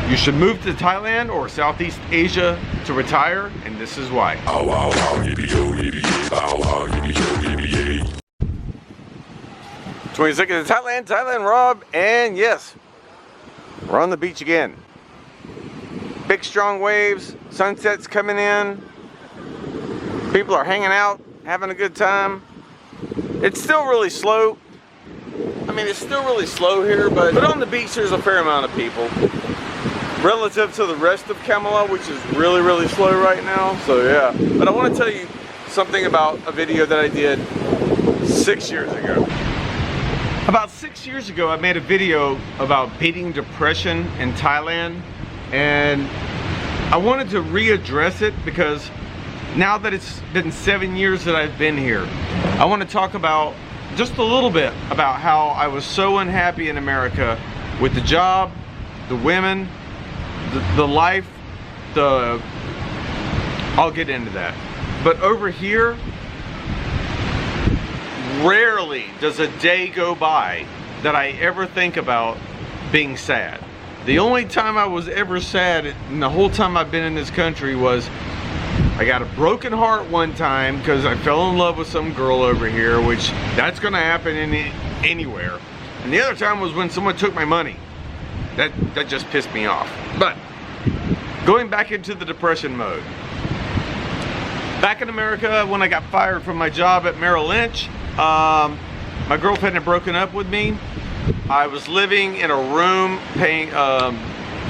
You should move to Thailand or Southeast Asia to retire, and this is why. 20 seconds of Thailand, Thailand Rob, and yes, we're on the beach again. Big strong waves, sunset's coming in, people are hanging out, having a good time. It's still really slow. I mean, it's still really slow here, but on the beach there's a fair amount of people. Relative to the rest of Kamala, which is really, really slow right now, so yeah. But I want to tell you something about a video that I did 6 years ago. About 6 years ago, I made a video about beating depression in Thailand, and I wanted to readdress it because now that it's been 7 years that I've been here, I want to talk about just a little bit about how I was so unhappy in America with the job, the women, the life, I'll get into that. But over here, rarely does a day go by that I ever think about being sad. The only time I was ever sad in the whole time I've been in this country was I got a broken heart one time because I fell in love with some girl over here, which that's gonna happen anywhere. And the other time was when someone took my money. That just pissed me off. But going back into the depression mode. Back in America, when I got fired from my job at Merrill Lynch, my girlfriend had broken up with me. I was living in a room paying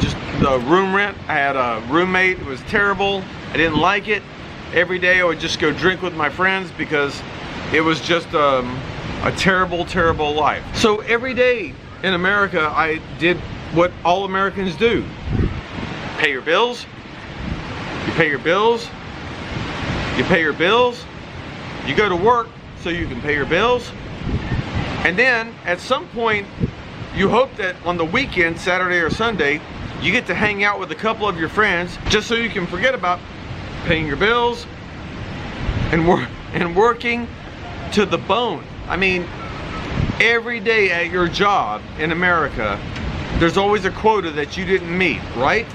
just the room rent. I had a roommate. It was terrible. I didn't like it. Every day I would just go drink with my friends because it was just a terrible, terrible life. So every day in America, I did what all Americans do. Pay your bills, you pay your bills, you pay your bills, you go to work so you can pay your bills, and then at some point you hope that on the weekend, Saturday or Sunday, you get to hang out with a couple of your friends just so you can forget about paying your bills and working to the bone. I mean, every day at your job in America, there's always a quota that you didn't meet, right?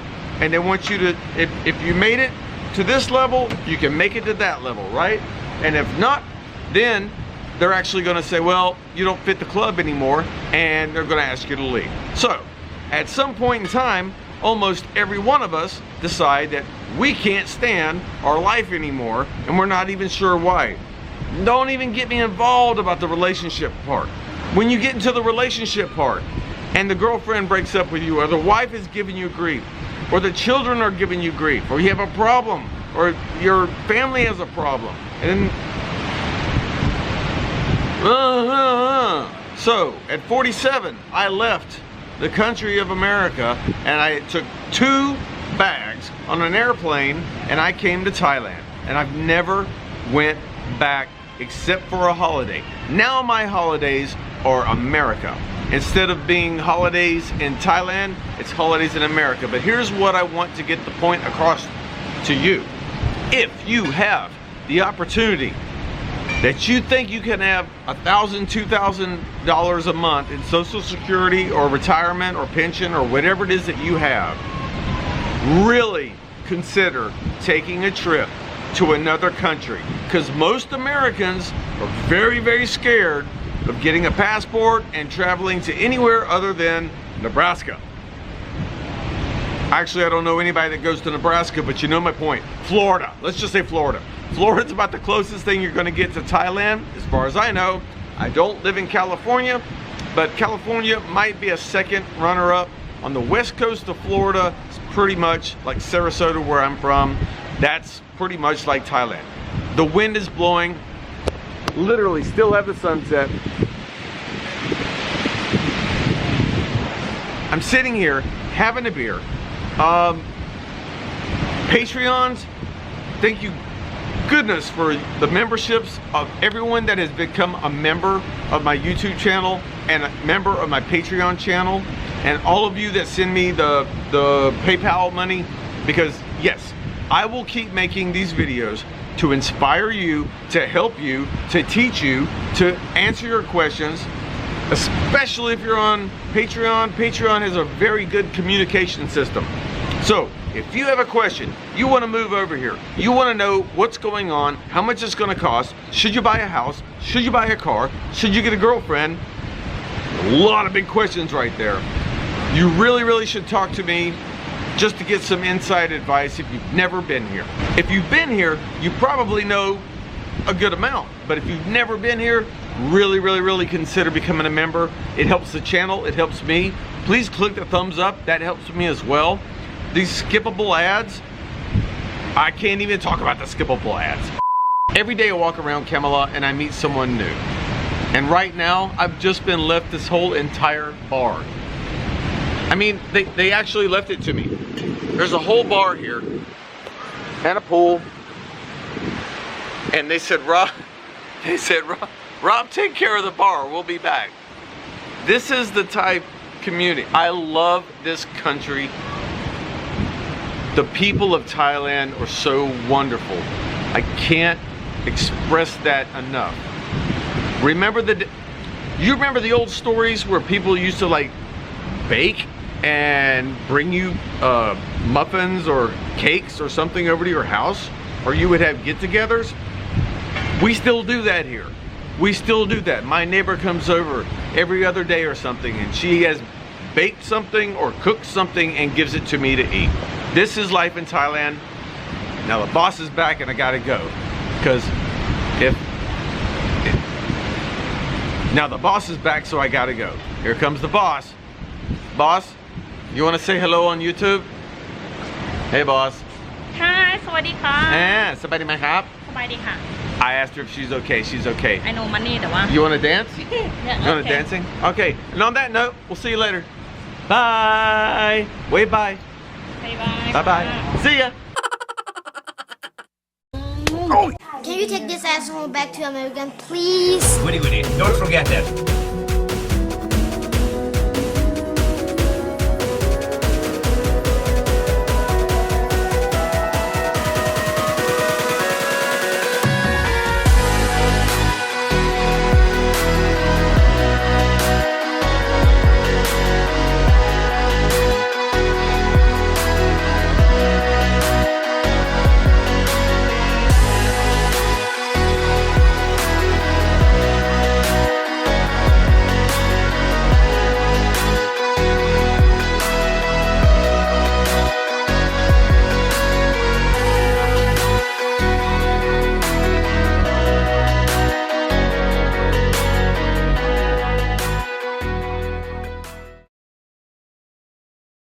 And they want you to, if you made it to this level, you can make it to that level, right? And if not, then they're actually gonna say, well, you don't fit the club anymore, and they're gonna ask you to leave. So, at some point in time, almost every one of us decide that we can't stand our life anymore, and we're not even sure why. Don't even get me involved about the relationship part. When you get into the relationship part, and the girlfriend breaks up with you, or the wife is giving you grief, or the children are giving you grief, or you have a problem, or your family has a problem, and so at 47, I left the country of America, and I took 2 bags on an airplane, and I came to Thailand, and I've never went back except for a holiday. Now my holidays are America. Instead of being holidays in Thailand, it's holidays in America. But here's what I want to get the point across to you. If you have the opportunity that you think you can have $1,000, $2,000 a month in Social Security or retirement or pension or whatever it is that you have, really consider taking a trip to another country. Because most Americans are very, very scared of getting a passport and traveling to anywhere other than Nebraska. Actually, I don't know anybody that goes to Nebraska, but you know my point. Florida, let's just say Florida. Florida's about the closest thing you're gonna get to Thailand, as far as I know. I don't live in California, but California might be a second runner-up. On the west coast of Florida, it's pretty much like Sarasota, where I'm from. That's pretty much like Thailand. The wind is blowing. Literally still have the sunset. I'm sitting here having a beer. Patreons, thank you goodness for the memberships of everyone that has become a member of my YouTube channel and a member of my Patreon channel, and all of you that send me the PayPal money, because yes, I will keep making these videos to inspire you, to help you, to teach you, to answer your questions, especially if you're on Patreon. Patreon has a very good communication system. So if you have a question, you want to move over here, you want to know what's going on, how much it's going to cost, should you buy a house, should you buy a car, should you get a girlfriend, a lot of big questions right there. You really should talk to me just to get some inside advice if you've never been here. If you've been here, you probably know a good amount, but if you've never been here, really consider becoming a member. It helps the channel, it helps me. Please click the thumbs up, that helps me as well. These skippable ads, I can't even talk about the skippable ads. Every day I walk around Kamala and I meet someone new. And right now, I've just been left this whole entire bar. I mean, they actually left it to me. There's a whole bar here and a pool. And they said, Rob, take care of the bar, we'll be back. This is the Thai community. I love this country. The people of Thailand are so wonderful. I can't express that enough. You remember the old stories where people used to like bake and bring you muffins or cakes or something over to your house, or you would have get-togethers? We still do that here. We still do that. My neighbor comes over every other day or something, and she has baked something or cooked something and gives it to me to eat. This is life in Thailand. Now the boss is back and I gotta go. Because now the boss is back, so I gotta go. Here comes the boss. Boss, you wanna say hello on YouTube? Hey boss. Hi, สวัสดีค่ะ สบายดีไหมครับ สบายดีค่ะ I asked her if she's okay. She's okay. I know money แต่ว่า You wanna dance? Yeah, You wanna okay. dancing? Okay. And on that note, we'll see you later. Bye. Wave bye. Bye bye Bye bye. See ya. Can you take this asshole back to America, please? Woody, don't forget that.